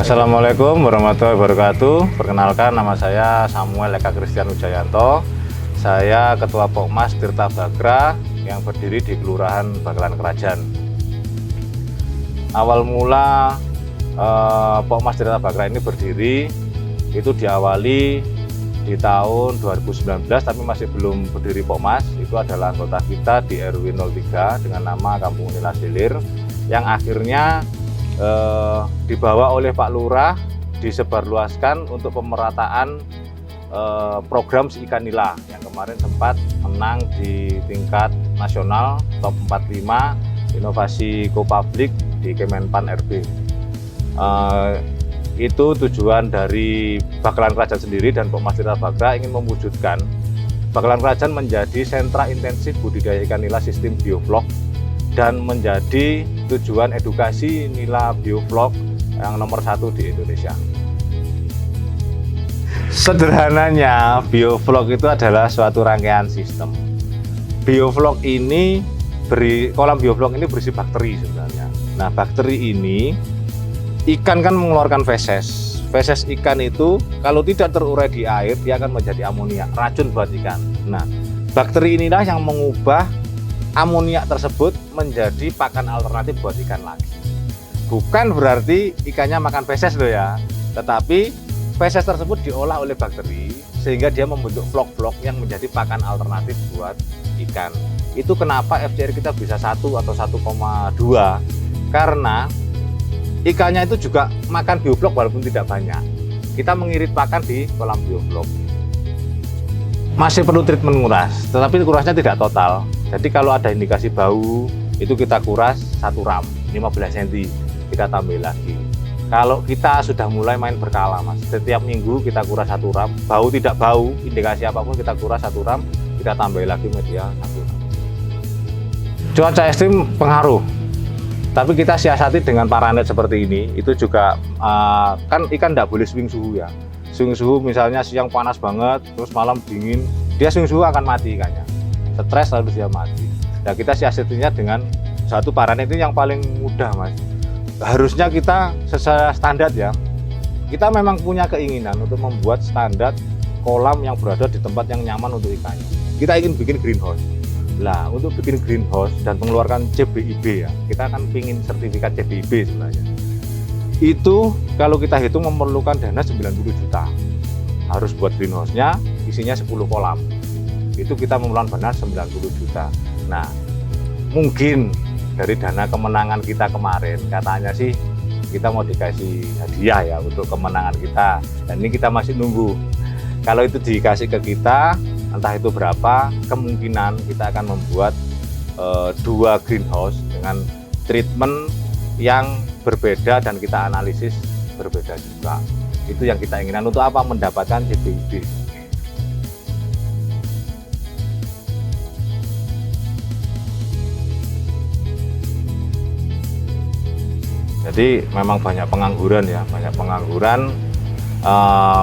Assalamualaikum warahmatullahi wabarakatuh. Perkenalkan, nama saya Samuel Eka Christian Wijayanto. Saya Ketua Pokmas Tirta Bagra yang berdiri di Kelurahan Bakalan Kerajaan. Awal mula Pokmas Tirta Bagra ini berdiri itu diawali di tahun 2019, tapi masih belum berdiri Pokmas. Itu adalah anggota kita di RW 03 dengan nama Kampung Nila Silir, yang akhirnya dibawa oleh Pak Lurah, disebarluaskan untuk pemerataan program si ikan nila yang kemarin sempat menang di tingkat nasional top 45 inovasi co-public di Kemenpan RB. Itu tujuan dari Bakalan Kerajaan sendiri dan Pokmas Tirta Bagra ingin mewujudkan Bakalan Kerajaan menjadi sentra intensif budidaya ikan nila sistem bioflok dan menjadi tujuan edukasi nila bioflok yang nomor 1 di Indonesia. Sederhananya, bioflok itu adalah suatu rangkaian sistem. Bioflok ini kolam bioflok ini berisi bakteri sebenarnya. Nah, bakteri ini ikan kan mengeluarkan feses. Feses ikan itu kalau tidak terurai di air, dia akan menjadi amonia, racun buat ikan. Nah, bakteri inilah yang mengubah amoniak tersebut menjadi pakan alternatif buat ikan lagi. Bukan berarti ikannya makan feses loh ya, tetapi feses tersebut diolah oleh bakteri sehingga dia membentuk flok-flok yang menjadi pakan alternatif buat ikan. Itu kenapa FCR kita bisa 1 atau 1,2, karena ikannya itu juga makan bioflok walaupun tidak banyak. Kita mengirit pakan di kolam bioflok. Masih perlu treatment nguras, tetapi kurasnya tidak total. Jadi kalau ada indikasi bau, itu kita kuras 1 ram, 15 cm, kita tambah lagi. Kalau kita sudah mulai main berkala, Mas, setiap minggu kita kuras 1 ram, bau tidak bau, indikasi apapun kita kuras 1 ram, kita tambah lagi media 1 ram. Cuaca ekstrim pengaruh, tapi kita siasati dengan paranet seperti ini. Itu juga kan ikan tidak boleh swing suhu ya. Swing suhu misalnya siang panas banget, terus malam dingin, dia swing suhu akan mati ikannya. Stres lalu dia mati. Nah, kita siasatinya dengan satu paranet itu yang paling mudah, Mas. Harusnya kita sesuai standar ya. Kita memang punya keinginan untuk membuat standar kolam yang berada di tempat yang nyaman untuk ikannya. Kita ingin bikin greenhouse. Lah, untuk bikin greenhouse dan mengeluarkan CBIB ya, kita akan ingin sertifikat CBIB sebenarnya. Itu kalau kita hitung memerlukan dana 90 juta. Harus buat greenhouse-nya, isinya 10 kolam. Itu kita memerlukan dana 90 juta. Nah, mungkin dari dana kemenangan kita kemarin, katanya sih kita mau dikasih hadiah ya untuk kemenangan kita. Dan ini kita masih nunggu. Kalau itu dikasih ke kita, entah itu berapa, kemungkinan kita akan membuat 2 greenhouse dengan treatment yang berbeda dan kita analisis berbeda juga. Itu yang kita inginkan. Untuk apa? Mendapatkan CBIB. Jadi memang banyak pengangguran ya,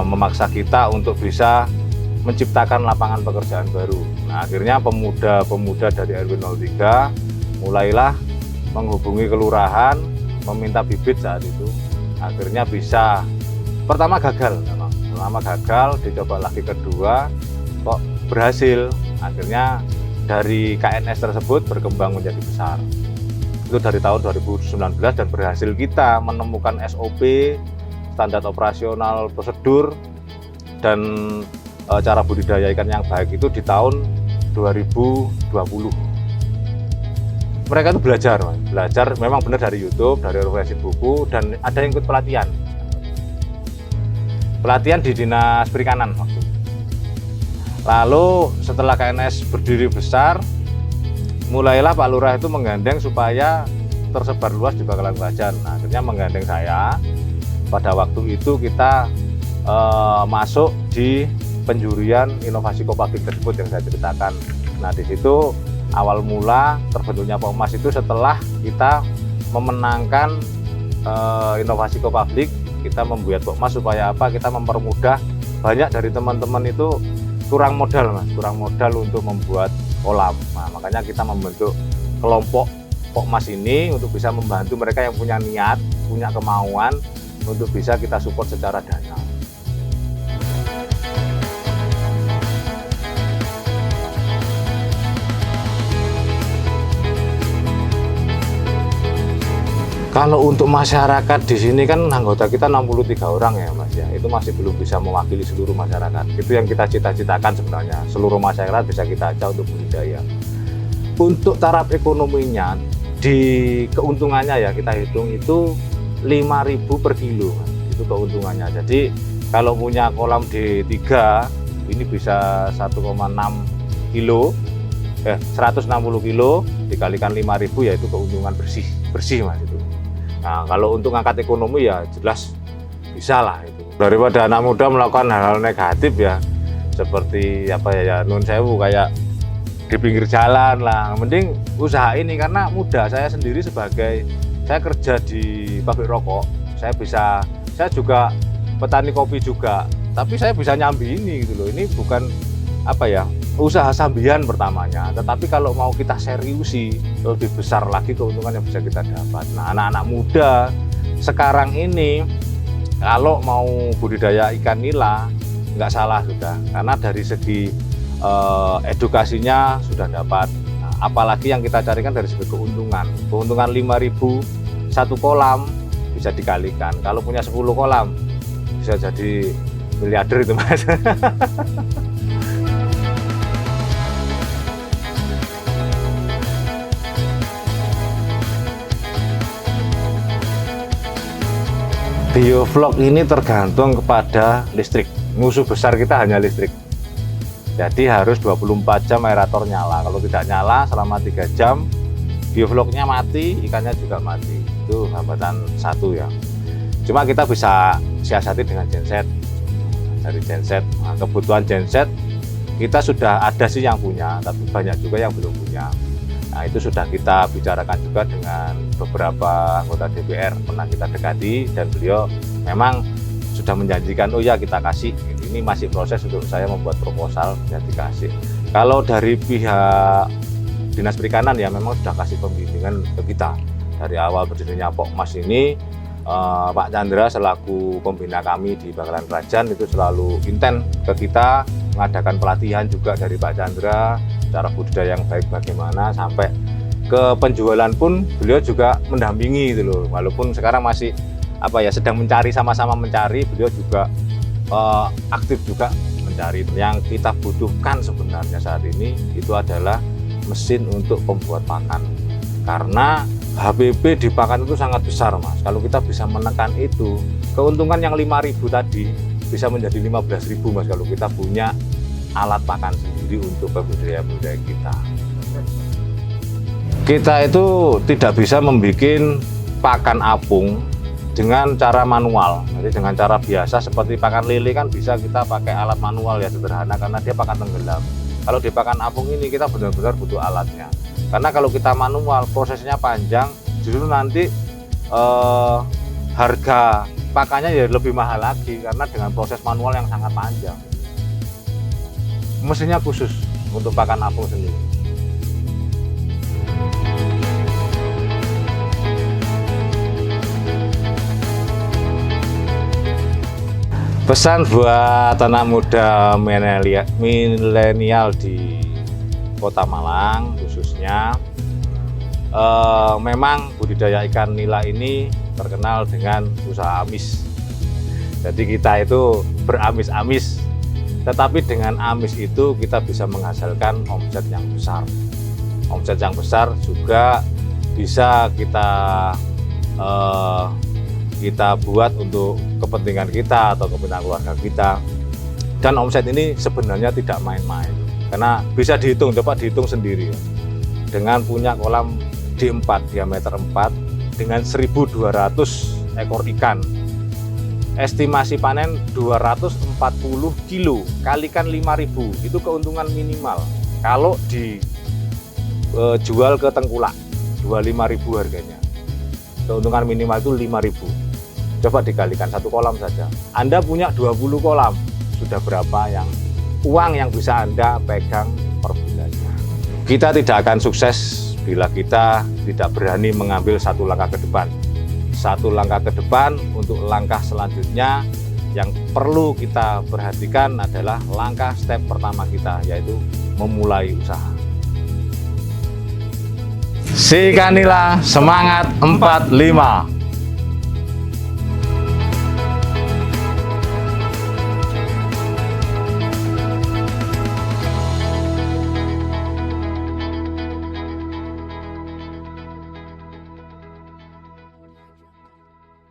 memaksa kita untuk bisa menciptakan lapangan pekerjaan baru. Nah, akhirnya pemuda-pemuda dari RW 03 mulailah menghubungi kelurahan, meminta bibit saat itu. Akhirnya bisa, pertama gagal, dicoba lagi kedua, kok berhasil. Akhirnya dari KNS tersebut berkembang menjadi besar. Itu dari tahun 2019 dan berhasil kita menemukan SOP, standar operasional prosedur, dan cara budidaya ikan yang baik itu di tahun 2020. Mereka itu belajar memang benar dari YouTube, dari referensi buku, dan ada yang ikut pelatihan di Dinas Perikanan waktu. Lalu setelah KNS berdiri besar, mulailah Pak Lurah itu menggandeng supaya tersebar luas di Bakalan Kerajaan. Nah, akhirnya menggandeng saya. Pada waktu itu kita masuk di penjurian inovasi co-public tersebut yang saya ceritakan. Nah, di situ awal mula terbentuknya Pokmas itu setelah kita memenangkan inovasi co-public. Kita membuat Pokmas supaya apa? Kita mempermudah. Banyak dari teman-teman itu kurang modal, Mas, untuk membuat kolam. Nah, makanya kita membentuk kelompok Pokmas ini untuk bisa membantu mereka yang punya niat, punya kemauan untuk bisa kita support secara dana. Kalau untuk masyarakat di sini kan anggota kita 63 orang ya Mas ya, itu masih belum bisa mewakili seluruh masyarakat. Itu yang kita cita-citakan sebenarnya, seluruh masyarakat bisa kita ajak untuk budidaya. Untuk taraf ekonominya, di keuntungannya ya kita hitung itu 5.000 per kilo Mas, itu keuntungannya. Jadi kalau punya kolam D3 ini bisa 1,6 kilo, 160 kilo dikalikan 5.000 ya itu keuntungan bersih Mas itu. Nah, kalau untuk ngangkat ekonomi ya jelas bisa lah itu. Daripada anak muda melakukan hal-hal negatif ya, seperti apa ya, nun sewu kayak di pinggir jalan lah. Mending usaha ini karena muda. Saya sendiri saya kerja di pabrik rokok. Saya juga petani kopi juga. Tapi saya bisa nyambi ini gitu loh. Ini bukan apa ya, usaha sambian pertamanya, tetapi kalau mau kita seriusi lebih besar lagi keuntungan yang bisa kita dapat. Nah, anak-anak muda sekarang ini kalau mau budidaya ikan nila nggak salah sudah, karena dari segi edukasinya sudah dapat. Nah, apalagi yang kita carikan dari segi keuntungan 5.000 satu kolam bisa dikalikan, kalau punya 10 kolam bisa jadi miliarder itu Mas. Biovlog ini tergantung kepada listrik. Musuh besar kita hanya listrik. Jadi harus 24 jam aerator nyala. Kalau tidak nyala selama 3 jam, biovlognya mati, ikannya juga mati. Itu hambatan satu ya. Cuma kita bisa siasati dengan genset. Dari genset, nah, kebutuhan genset kita sudah ada sih yang punya, tapi banyak juga yang belum punya. Nah, itu sudah kita bicarakan juga dengan beberapa anggota DPR, pernah kita dekati, dan beliau memang sudah menjanjikan, oh ya kita kasih. Ini masih proses untuk saya membuat proposal dan dikasih. Kalau dari pihak Dinas Perikanan ya memang sudah kasih pembimbingan ke kita. Dari awal berdirinya Pokmas ini, Pak Chandra selaku pembina kami di Bakaran Kerajaan itu selalu intent ke kita, mengadakan pelatihan juga dari Pak Chandra, cara budidaya yang baik bagaimana, sampai ke penjualan pun beliau juga mendampingi gitu loh. Walaupun sekarang masih apa ya, sedang mencari, sama-sama mencari, beliau juga aktif juga mencari. Yang kita butuhkan sebenarnya saat ini itu adalah mesin untuk pembuat pakan, karena HPP di pakan itu sangat besar Mas. Kalau kita bisa menekan itu, keuntungan yang 5.000 tadi bisa menjadi 15.000 Mas, kalau kita punya alat pakan sendiri untuk budidaya kita. Kita itu tidak bisa membuat pakan apung dengan cara manual. Jadi dengan cara biasa seperti pakan lele kan bisa kita pakai alat manual ya, sederhana karena dia pakan tenggelam. Kalau di pakan apung ini kita benar-benar butuh alatnya. Karena kalau kita manual prosesnya panjang, justru nanti harga pakannya ya lebih mahal lagi karena dengan proses manual yang sangat panjang. Mesinnya khusus untuk pakan apung sendiri. Pesan buat anak muda milenial di Kota Malang khususnya, memang budidaya ikan nila ini terkenal dengan usaha amis. Jadi kita itu beramis-amis, tetapi dengan amis itu kita bisa menghasilkan omset yang besar. Omset yang besar juga bisa kita buat untuk kepentingan kita atau kepentingan keluarga kita. Dan omset ini sebenarnya tidak main-main, karena bisa dihitung, coba dihitung sendiri ya. Dengan punya kolam D4 diameter 4 dengan 1.200 ekor ikan, estimasi panen 240 kilo kalikan 5.000, itu keuntungan minimal. Kalau dijual ke tengkulak 25.000 harganya, keuntungan minimal itu 5.000. Coba dikalikan satu kolam saja. Anda punya 20 kolam, sudah berapa uang yang bisa Anda pegang per bulannya. Kita tidak akan sukses bila kita tidak berani mengambil satu langkah ke depan. satu langkah ke depan. Untuk langkah selanjutnya yang perlu kita perhatikan adalah langkah step pertama kita, yaitu memulai usaha. Si Kanila Semangat 45.